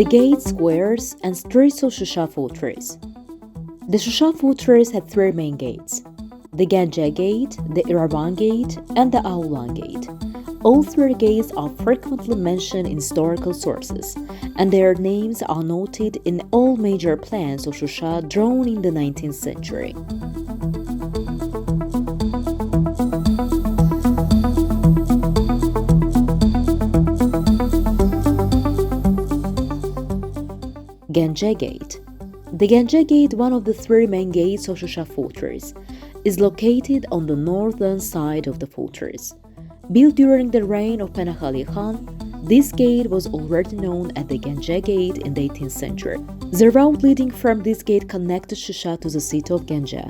gates, squares, and streets of Shusha fortress. The Shusha fortress had three main gates: the Ganja Gate, the Iravan Gate, and the Aulan Gate. All three gates are frequently mentioned in historical sources, and their names are noted in all major plans of Shusha drawn in the 19th century. Ganja Gate. The Ganja Gate, one of the three main gates of Shusha fortress, is located on the northern side of the fortress. Built during the reign of Penakali Khan, this gate was already known as the Ganja Gate in the 18th century. The road leading from this gate connected Shusha to the city of Ganja.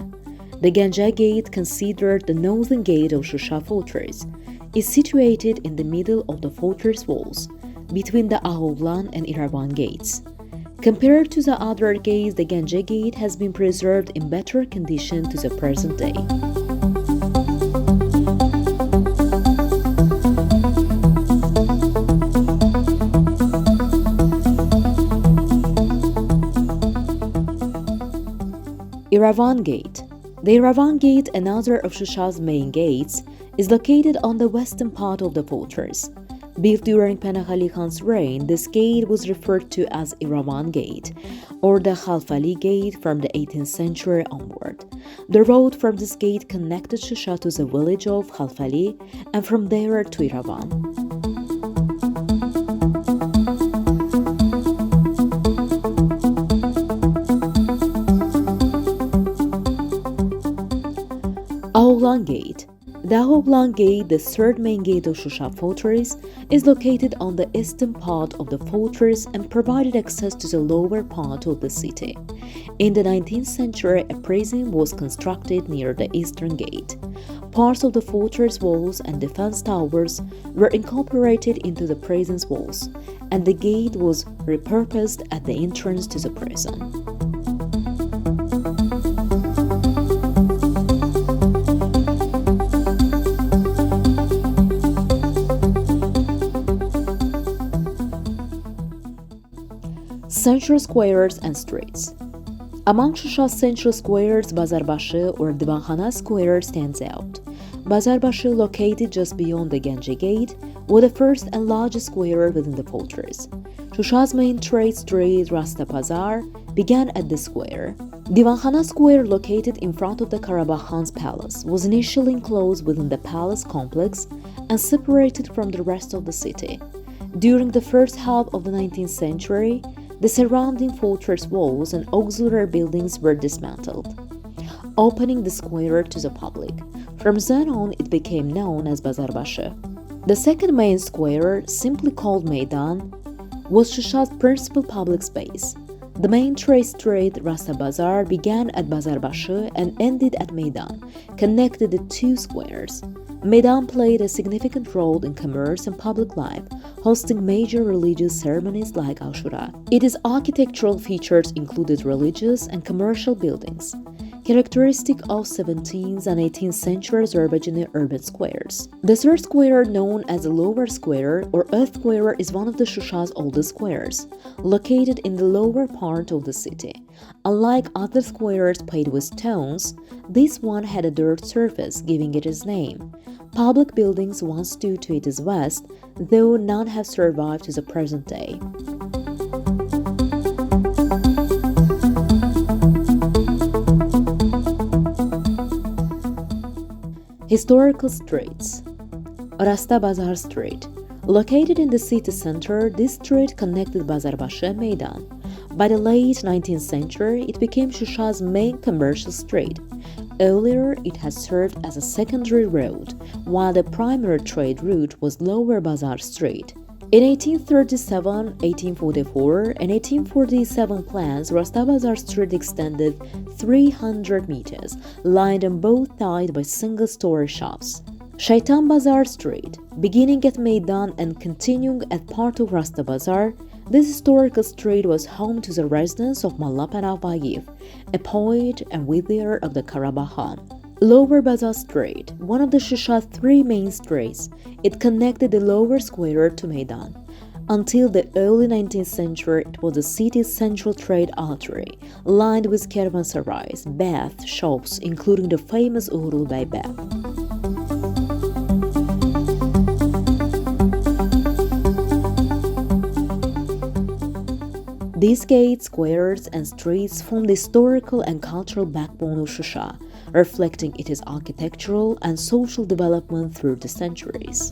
The Ganja Gate, considered the northern gate of Shusha fortress, is situated in the middle of the fortress walls, between the Aulan and Iravan gates. Compared to the other gates, the Ganja Gate has been preserved in better condition to the present day. Iravan Gate. The Iravan Gate, another of Shusha's main gates, is located on the western part of the fortress. Built during Penakali Khan's reign, this gate was referred to as Iravan Gate or the Khalfali Gate from the 18th century onward. The road from this gate connected Shusha to the village of Khalfali and from there to Iravan. Aulan Gate. The Aulan Gate, the third main gate of Shusha fortress, is located on the eastern part of the fortress and provided access to the lower part of the city. In the 19th century, a prison was constructed near the eastern gate. Parts of the fortress walls and defense towers were incorporated into the prison's walls, and the gate was repurposed at the entrance to the prison. Central squares and streets. Among Shusha's central squares, Bazarbashi or Divankhana Square stands out. Bazarbashi, located just beyond the Ganja Gate, was the first and largest square within the fortress. Shusha's main trade street, Rasta Bazar, began at the square. Divankhana Square, located in front of the Karabakh Khan's palace, was initially enclosed within the palace complex and separated from the rest of the city. During the first half of the 19th century, the surrounding fortress walls and auxiliary buildings were dismantled, opening the square to the public. From then on, it became known as Bazarbashi. The second main square, simply called Meydan, was Shusha's principal public space. The main trade street, Rasta Bazar, began at Bazarbashi and ended at Meydan, connected the two squares. Meydan played a significant role in commerce and public life, hosting major religious ceremonies like Ashura. Its architectural features included religious and commercial buildings, characteristic of 17th and 18th century Azerbaijani urban squares. The third square, known as the Lower Square or Earth Square, is one of the Shusha's oldest squares, located in the lower part of the city. Unlike other squares paved with stones, this one had a dirt surface, giving it its name. Public buildings once stood to its west, though none have survived to the present day. Historical streets. Rasta Bazar Street. Located in the city center, this street connected Bazarbashi and Meydan. By the late 19th century, it became Shusha's main commercial street. Earlier, it had served as a secondary road, while the primary trade route was Lower Bazar Street. In 1837, 1844, and 1847 plans, Rasta Bazar Street extended 300 meters, lined on both sides by single-story shops. Shaitan Bazar Street, beginning at Meydan and continuing at part of Rasta Bazar, this historical street was home to the residence of Mullah Panah Bagif, a poet and vizier of the Karabakh Khan. Lower Bazar Street, one of the Shusha's three main streets, it connected the lower square to Meydan. Until the early 19th century, it was the city's central trade artery, lined with caravanserais, baths, shops, including the famous Uğurlu Bey bath. These gates, squares, and streets form the historical and cultural backbone of Shusha, reflecting its architectural and social development through the centuries.